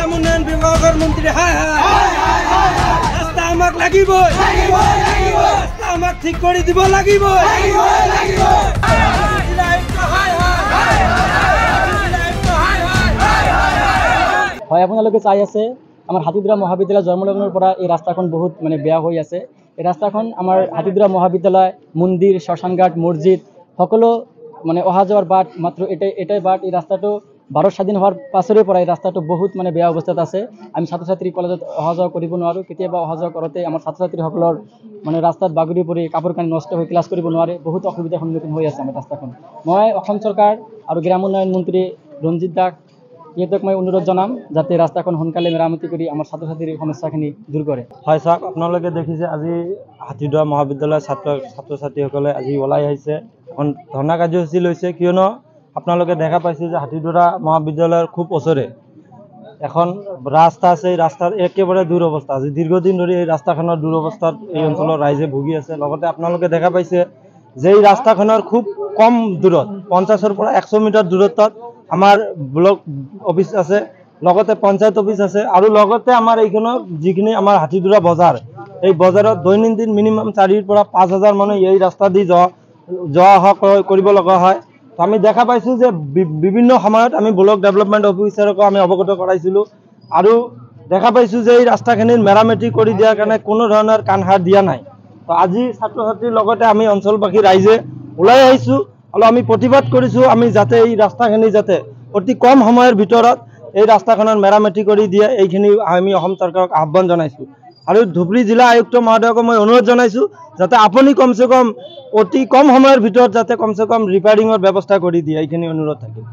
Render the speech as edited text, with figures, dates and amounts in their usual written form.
গ্ৰাম উন্নয়ন বিভাগেৰ মন্ত্ৰী হায় হায় ৰাস্তা আমাক লাগিব ৰাস্তা আমাক ঠিক কৰে দিব লাগিব হয় আপোনালোকে চাই আছে আমাৰ হাতীদুৰা মহাবিদ্যালয় জন্মলগ্নৰ পৰা এই ৰাস্তাখন বহুত মানে বেয়া হৈ আছে। এই ৰাস্তাখন আমাৰ হাতীদুৰা মহাবিদ্যালয় মন্দিৰ শ্মশানঘাট মছজিদ সকলো মানে অহা যোৱাৰ বাট মাত্ৰ এটাই বাট। এই ৰাস্তাটো ভাৰত স্বাধীন হোৱাৰ পাছৰে পৰা এই ৰাস্তাটো বহুত মানে বেয়া অৱস্থাত আছে। আমি ছাত্ৰ ছাত্ৰী কলেজত অহা যোৱা কৰিব নোৱাৰোঁ। কেতিয়াবা অহা যোৱা কৰোঁতে আমাৰ ছাত্ৰ ছাত্ৰীসকলৰ মানে ৰাস্তাত বাগৰি পৰি কাপোৰ কানি নষ্ট হৈ ক্লাছ কৰিব নোৱাৰে। বহুত অসুবিধাৰ সন্মুখীন হৈ আছে আমাৰ ৰাস্তাখন। মই অসম চৰকাৰ আৰু গ্ৰাম উন্নয়ন মন্ত্ৰী ৰঞ্জিত দাক ইহঁতক মই অনুৰোধ জনাম যাতে ৰাস্তাখন সোনকালে মেৰামতি কৰি আমাৰ ছাত্ৰ ছাত্ৰীৰ সমস্যাখিনি দূৰ কৰে। হয় চাওক, আপোনালোকে দেখিছে আজি হাতীদুৰা মহাবিদ্যালয়ৰ ছাত্ৰ ছাত্ৰীসকলে আজি ওলাই আহিছে, এখন ধৰ্ণা কাৰ্যসূচী লৈছে। কিয়নো আপোনালোকে দেখা পাইছে যে হাতীদুৰা মহাবিদ্যালয়ৰ খুব ওচৰে এখন ৰাস্তা আছে। এই ৰাস্তাৰ একেবাৰে দুৰৱস্থা। আজি দীৰ্ঘদিন ধৰি এই ৰাস্তাখনৰ দুৰৱস্থাত এই অঞ্চলৰ ৰাইজে ভুগি আছে। লগতে আপোনালোকে দেখা পাইছে যে এই ৰাস্তাখনৰ খুব কম দূৰত 50-ৰ পৰা 100 মিটাৰ দূৰত্বত আমাৰ ব্লক অফিচ আছে, লগতে পঞ্চায়ত অফিচ আছে, আৰু লগতে আমাৰ এইখনৰ যিখিনি আমাৰ হাতীদুৰা বজাৰ, এই বজাৰত দৈনন্দিন মিনিমাম 4,000 পৰা 5,000 মানুহ এই ৰাস্তা দি যোৱা অহা কৰিব লগা হয়। তো আমি দেখা পাইছোঁ যে বিভিন্ন সময়ত আমি ব্লক ডেভেলপমেণ্ট অফিচাৰকো আমি অৱগত কৰাইছিলোঁ, আৰু দেখা পাইছোঁ যে এই ৰাস্তাখিনিৰ মেৰামতি কৰি দিয়াৰ কাৰণে কোনো ধৰণৰ কাণসাৰ দিয়া নাই। তো আজি ছাত্ৰ ছাত্ৰীৰ লগতে আমি অঞ্চলবাসী ৰাইজে ওলাই আহিছোঁ আৰু আমি প্ৰতিবাদ কৰিছোঁ আমি যাতে এই ৰাস্তাখিনি যাতে অতি কম সময়ৰ ভিতৰত এই ৰাস্তাখনৰ মেৰামতি কৰি দিয়ে, এইখিনি আমি অসম চৰকাৰক আহ্বান জনাইছোঁ। আৰু ধুবুৰী জিলা আয়ুক্ত মহোদয়কো মই অনুৰোধ জনাইছোঁ যাতে আপুনি কমচে কম অতি কম সময়ৰ ভিতৰত যাতে কমচে কম ৰিপেয়াৰিঙৰ ব্যৱস্থা কৰি দিয়ে, এইখিনি অনুৰোধ থাকিল।